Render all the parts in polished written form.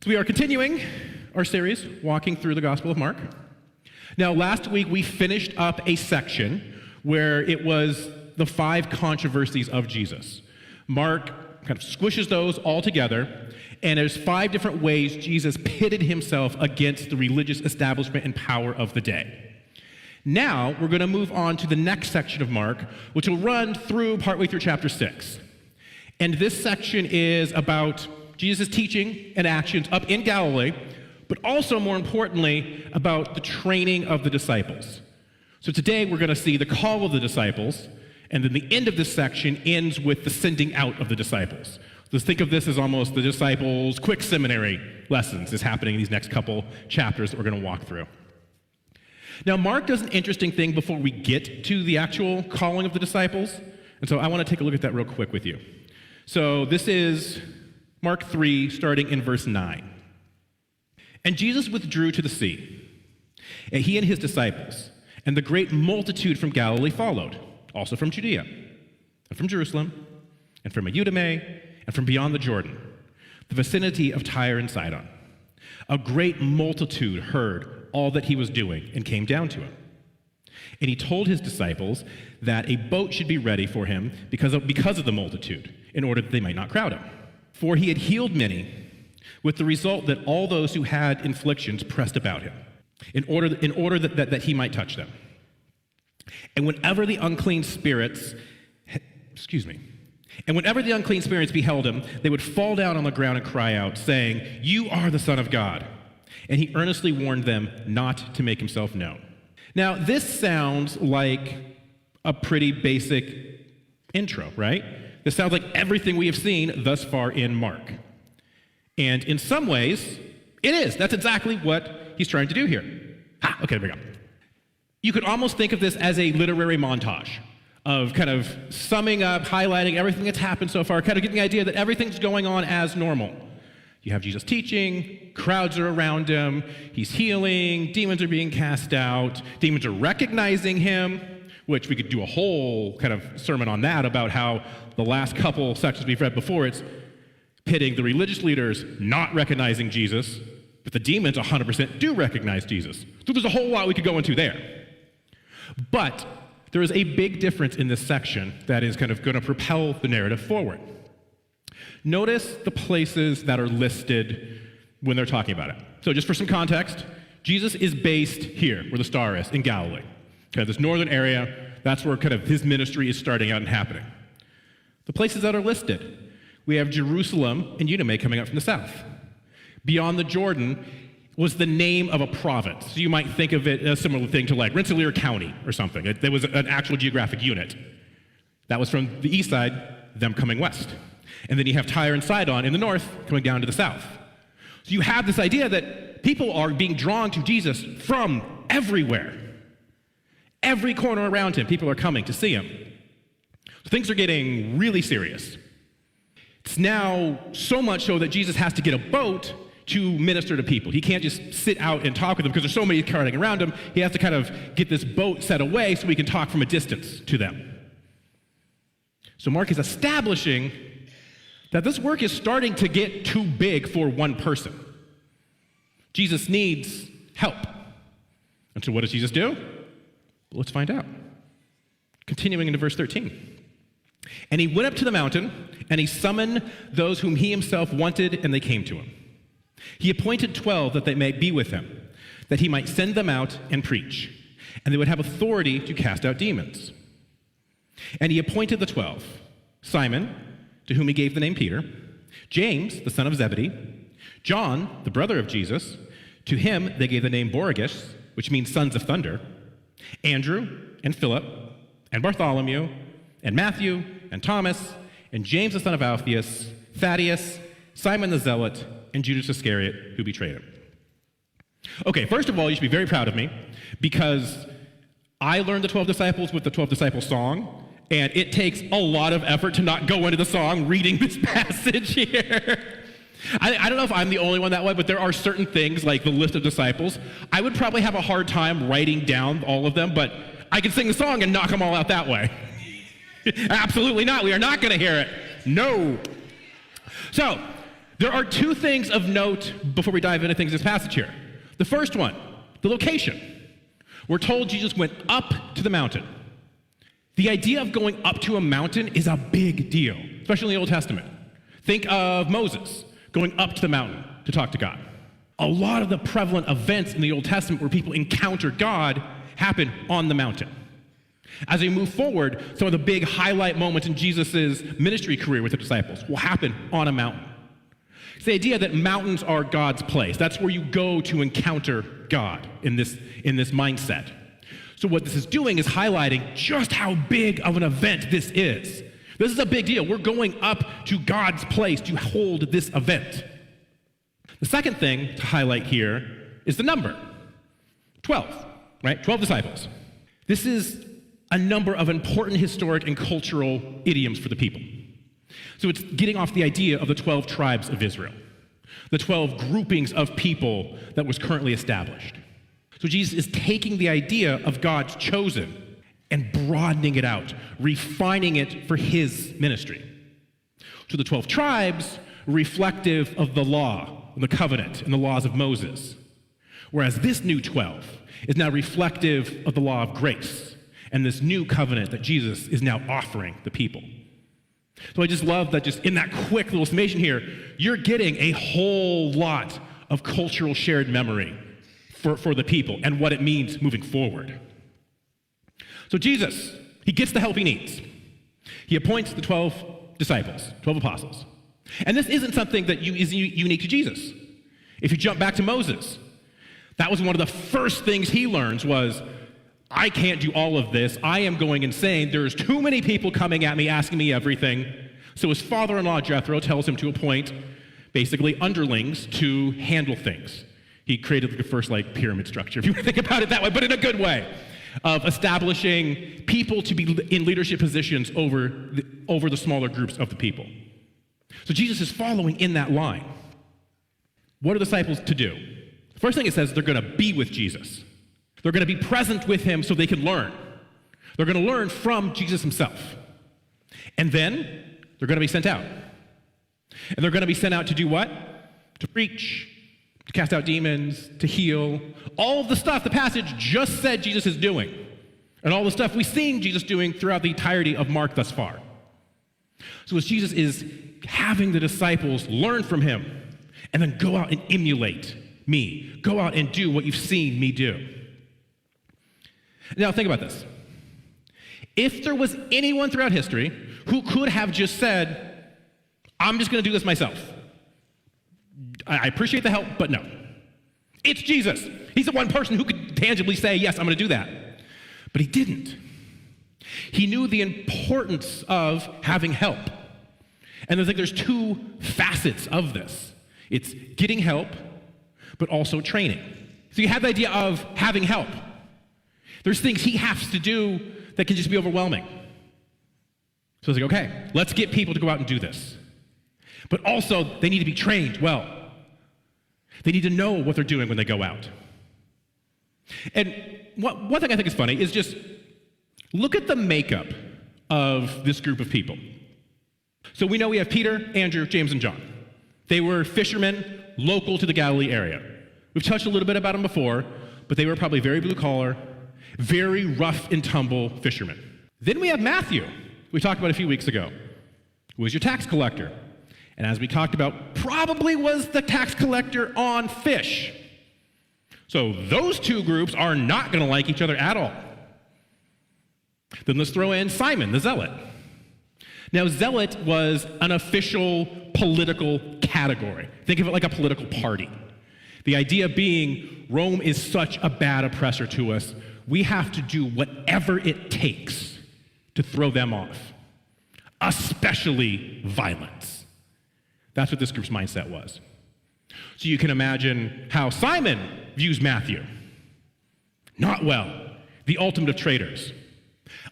So we are continuing our series, walking through the Gospel of Mark. Now, last week we finished up a section where it was the 5 controversies of Jesus. Mark kind of squishes those all together, and there's 5 different ways Jesus pitted himself against the religious establishment and power of the day. Now, we're going to move on to the next section of Mark, which will run through partway through chapter 6. And this section is about Jesus' teaching and actions up in Galilee, but also, more importantly, about the training of the disciples. So today, we're going to see the call of the disciples, and then the end of this section ends with the sending out of the disciples. Let's think of this as almost the disciples' quick seminary lessons is happening in these next couple chapters that we're going to walk through. Now, Mark does an interesting thing before we get to the actual calling of the disciples, and so I want to take a look at that real quick with you. So this is Mark 3, starting in verse 9. And Jesus withdrew to the sea, and he and his disciples, and the great multitude from Galilee followed, also from Judea, and from Jerusalem, and from Idumea, and from beyond the Jordan, the vicinity of Tyre and Sidon. A great multitude heard all that he was doing and came down to him. And he told his disciples that a boat should be ready for him because of the multitude, in order that they might not crowd him. For he had healed many, with the result that all those who had afflictions pressed about him, in order that he might touch them. And whenever the unclean spirits beheld him, they would fall down on the ground and cry out, saying, "You are the Son of God." And he earnestly warned them not to make himself known. Now, this sounds like a pretty basic intro, right? This sounds like everything we have seen thus far in Mark. And in some ways, it is. That's exactly what he's trying to do here. Okay, there we go. You could almost think of this as a literary montage of kind of summing up, highlighting everything that's happened so far, kind of getting the idea that everything's going on as normal. You have Jesus teaching, crowds are around him, he's healing, demons are being cast out, demons are recognizing him, which we could do a whole kind of sermon on that about how the last couple sections we've read before, it's pitting the religious leaders not recognizing Jesus, but the demons 100% do recognize Jesus. So there's a whole lot we could go into there. But there is a big difference in this section that is kind of going to propel the narrative forward. Notice the places that are listed when they're talking about it. So just for some context, Jesus is based here, where the star is, in Galilee. Okay, this northern area, that's where kind of his ministry is starting out and happening. The places that are listed, we have Jerusalem and Idumea coming up from the south. Beyond the Jordan was the name of a province. So you might think of it as a similar thing to like Rensselaer County or something. There was an actual geographic unit. That was from the east side, them coming west. And then you have Tyre and Sidon in the north coming down to the south. So you have this idea that people are being drawn to Jesus from everywhere. Every corner around him, people are coming to see him. So things are getting really serious. It's now so much so that Jesus has to get a boat to minister to people. He can't just sit out and talk with them because there's so many crowding around him. He has to kind of get this boat set away so he can talk from a distance to them. So Mark is establishing that this work is starting to get too big for one person. Jesus needs help. And so what does Jesus do? Well, let's find out. Continuing into verse 13. And he went up to the mountain, and he summoned those whom he himself wanted, and they came to him. He appointed 12 that they might be with him, that he might send them out and preach, and they would have authority to cast out demons. And he appointed the 12, Simon, to whom he gave the name Peter, James, the son of Zebedee, John, the brother of Jesus, to him they gave the name Boanerges, which means sons of thunder, Andrew and Philip and Bartholomew and Matthew and Thomas and James the son of Alphaeus, Thaddeus, Simon the Zealot, and Judas Iscariot, who betrayed him. Okay, first of all, you should be very proud of me because I learned the 12 disciples with the 12 disciples song, and it takes a lot of effort to not go into the song reading this passage here. I don't know if I'm the only one that way, but there are certain things like the list of disciples. I would probably have a hard time writing down all of them, but I can sing the song and knock them all out that way. Absolutely not. We are not going to hear it. No. So, There are two things of note before we dive into things in this passage here. The first one, the location. We're told Jesus went up to the mountain. The idea of going up to a mountain is a big deal, especially in the Old Testament. Think of Moses going up to the mountain to talk to God. A lot of the prevalent events in the Old Testament where people encounter God happen on the mountain. As we move forward, some of the big highlight moments in Jesus' ministry career with the disciples will happen on a mountain. It's the idea that mountains are God's place. That's where you go to encounter God in this mindset. So what this is doing is highlighting just how big of an event this is. This is a big deal. We're going up to God's place to hold this event. The second thing to highlight here is the number. 12, right? 12 disciples. This is a number of important historic and cultural idioms for the people. So it's getting off the idea of the 12 tribes of Israel, the 12 groupings of people that was currently established. So Jesus is taking the idea of God's chosen and broadening it out, refining it for his ministry. So the 12 tribes were reflective of the law, the covenant, and the laws of Moses, whereas this new 12 is now reflective of the law of grace and this new covenant that Jesus is now offering the people. So I just love that just in that quick little summation here, you're getting a whole lot of cultural shared memory for the people and what it means moving forward. So Jesus, he gets the help he needs. He appoints the 12 disciples, 12 apostles. And this isn't something that is unique to Jesus. If you jump back to Moses, that was one of the first things he learns was, I can't do all of this. I am going insane. There's too many people coming at me, asking me everything. So his father-in-law, Jethro, tells him to appoint basically underlings to handle things. He created the first pyramid structure, if you want to think about it that way, but in a good way, of establishing people to be in leadership positions over the smaller groups of the people. So Jesus is following in that line. What are the disciples to do? The first thing it says, they're going to be with Jesus. They're going to be present with him so they can learn. They're going to learn from Jesus himself. And then they're going to be sent out. And they're going to be sent out to do what? To preach, to cast out demons, to heal. All of the stuff the passage just said Jesus is doing. And all the stuff we've seen Jesus doing throughout the entirety of Mark thus far. So as Jesus is having the disciples learn from him and then go out and emulate me. Go out and do what you've seen me do. Now think about this. If there was anyone throughout history who could have just said, I'm just going to do this myself. I appreciate the help, but no. It's Jesus. He's the one person who could tangibly say, yes, I'm going to do that. But he didn't. He knew the importance of having help. And there's two facets of this. It's getting help, but also training. So you have the idea of having help. There's things he has to do that can just be overwhelming. So it's okay, let's get people to go out and do this. But also, they need to be trained well. They need to know what they're doing when they go out. And one thing I think is funny is just look at the makeup of this group of people. So we know we have Peter, Andrew, James, and John. They were fishermen local to the Galilee area. We've touched a little bit about them before, but they were probably very blue-collar, very rough and tumble fishermen. Then we have Matthew, we talked about a few weeks ago, who was your tax collector. And as we talked about, probably was the tax collector on fish. So those two groups are not going to like each other at all. Then let's throw in Simon, the zealot. Now, zealot was an official political category. Think of it like a political party. The idea being Rome is such a bad oppressor to us, we have to do whatever it takes to throw them off, especially violence. That's what this group's mindset was. So you can imagine how Simon views Matthew. Not well, the ultimate of traitors.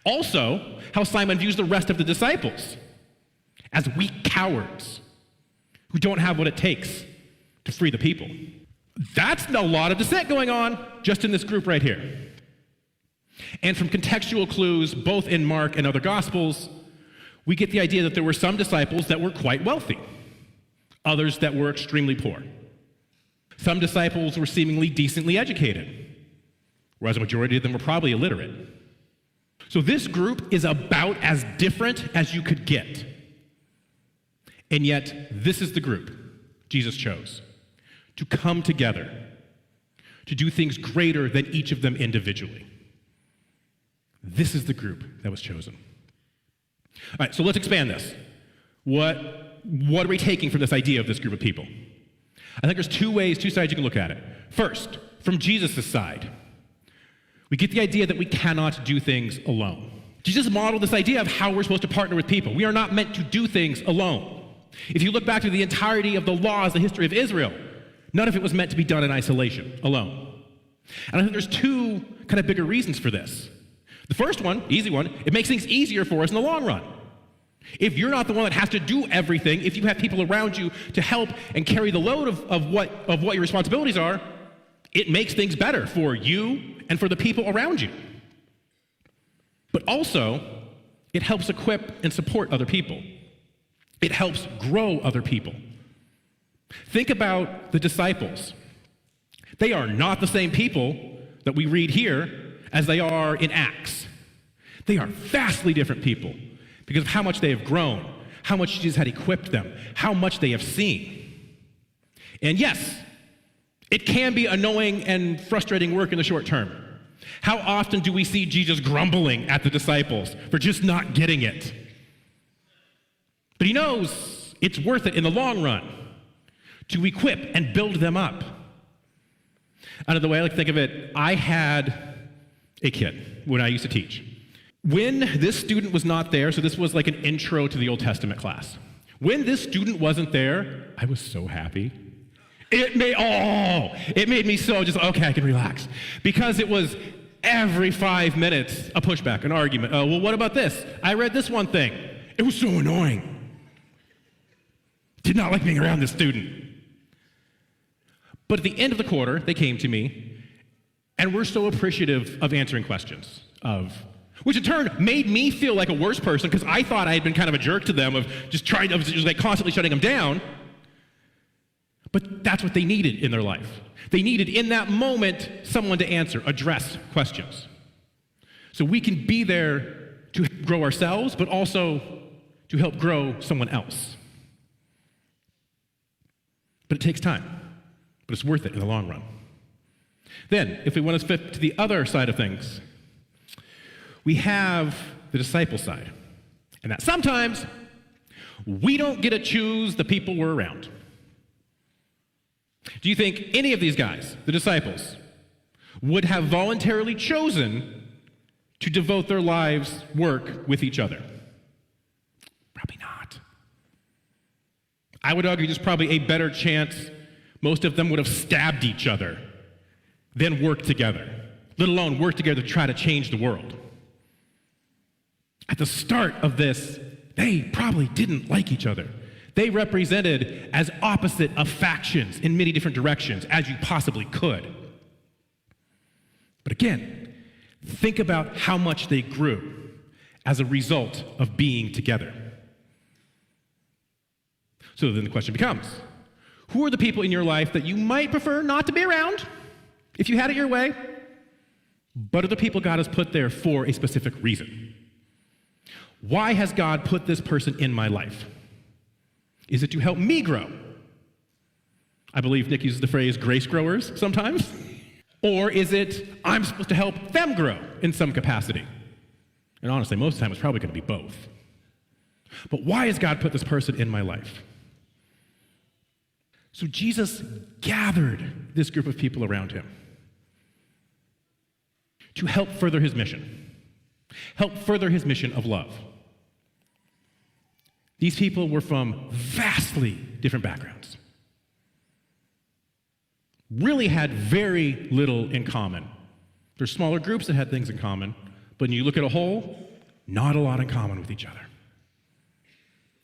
Also, how Simon views the rest of the disciples as weak cowards who don't have what it takes to free the people. That's a lot of dissent going on just in this group right here. And from contextual clues, both in Mark and other Gospels, we get the idea that there were some disciples that were quite wealthy. others that were extremely poor. Some disciples were seemingly decently educated, whereas a majority of them were probably illiterate. So this group is about as different as you could get. And yet, this is the group Jesus chose to come together, to do things greater than each of them individually. This is the group that was chosen. All right, so let's expand this. What are we taking from this idea of this group of people? I think there's two sides you can look at it. First, from Jesus' side, we get the idea that we cannot do things alone. Jesus modeled this idea of how we're supposed to partner with people. We are not meant to do things alone. If you look back to the entirety of the laws, the history of Israel, none of it was meant to be done in isolation, alone. And I think there's two kind of bigger reasons for this. The first one, easy one, it makes things easier for us in the long run. If you're not the one that has to do everything, if you have people around you to help and carry the load of what your responsibilities are, it makes things better for you and for the people around you. But also, it helps equip and support other people. It helps grow other people. Think about the disciples. They are not the same people that we read here as they are in Acts. They are vastly different people because of how much they have grown, how much Jesus had equipped them, how much they have seen. And yes, it can be annoying and frustrating work in the short term. How often do we see Jesus grumbling at the disciples for just not getting it? But he knows it's worth it in the long run to equip and build them up. Another way I like to think of it, I had a kid when I used to teach. When this student was not there, so this was like an intro to the Old Testament class. When this student wasn't there, I was so happy. It made me so just, okay, I can relax. Because it was every 5 minutes a pushback, an argument. Oh, well, what about this? I read this one thing. It was so annoying. Did not like being around this student. But at the end of the quarter, they came to me and were so appreciative of answering questions, which in turn made me feel like a worse person because I thought I had been kind of a jerk to them of just like constantly shutting them down. But that's what they needed in their life. They needed in that moment someone to address questions. So we can be there to grow ourselves, but also to help grow someone else. But it takes time, but it's worth it in the long run. Then, if we want to flip to the other side of things, we have the disciple side. And that sometimes we don't get to choose the people we're around. Do you think any of these guys, the disciples, would have voluntarily chosen to devote their lives' work with each other? Probably not. I would argue there's probably a better chance most of them would have stabbed each other than worked together, let alone work together to try to change the world. At the start of this, they probably didn't like each other. They represented as opposite of factions in many different directions as you possibly could. But again, think about how much they grew as a result of being together. So then the question becomes, who are the people in your life that you might prefer not to be around if you had it your way, but are the people God has put there for a specific reason? Why has God put this person in my life? Is it to help me grow? I believe Nick uses the phrase grace growers sometimes. Or is it I'm supposed to help them grow in some capacity? And honestly, most of the time it's probably going to be both. But why has God put this person in my life? So Jesus gathered this group of people around him to help further his mission of love. These people were from vastly different backgrounds, really had very little in common. There's smaller groups that had things in common, but when you look at a whole, not a lot in common with each other.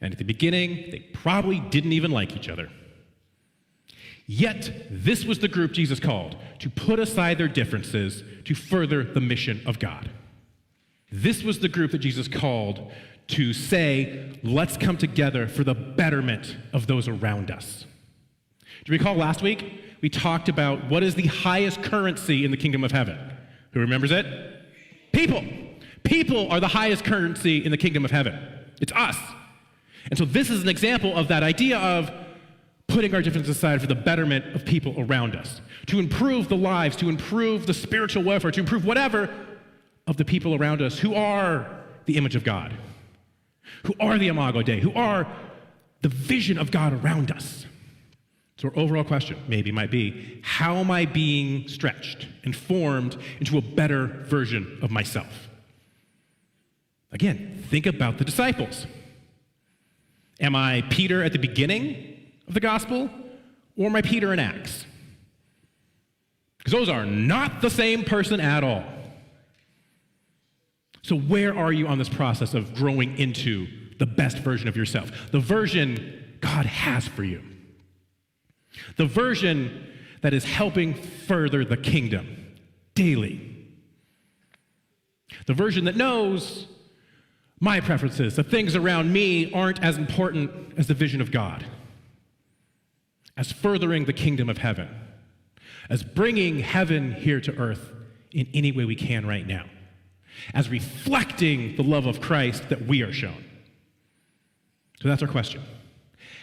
And at the beginning, they probably didn't even like each other. Yet, this was the group Jesus called to put aside their differences to further the mission of God. This was the group that Jesus called to say, let's come together for the betterment of those around us. Do you recall last week we talked about what is the highest currency in the kingdom of heaven? Who remembers it? People. People are the highest currency in the kingdom of heaven. It's us. And so this is an example of that idea of putting our differences aside for the betterment of people around us, to improve the lives, to improve the spiritual welfare, to improve whatever of the people around us who are the image of God, who are the Imago Dei, who are the vision of God around us. So our overall question maybe might be, how am I being stretched and formed into a better version of myself? Again, think about the disciples. Am I Peter at the beginning of the gospel, or am I Peter in Acts? Because those are not the same person at all. So where are you on this process of growing into the best version of yourself? The version God has for you. The version that is helping further the kingdom daily. The version that knows my preferences, the things around me aren't as important as the vision of God, as furthering the kingdom of heaven, as bringing heaven here to earth in any way we can right now, as reflecting the love of Christ that we are shown. So that's our question.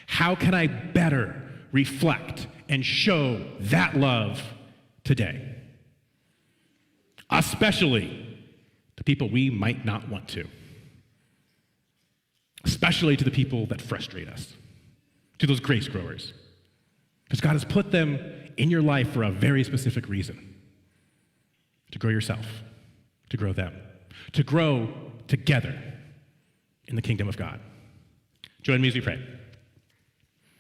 How can I better reflect and show that love today? Especially to people we might not want to. Especially to the people that frustrate us, to those grace growers. Because God has put them in your life for a very specific reason. To grow yourself, to grow them, to grow together in the kingdom of God. Join me as we pray.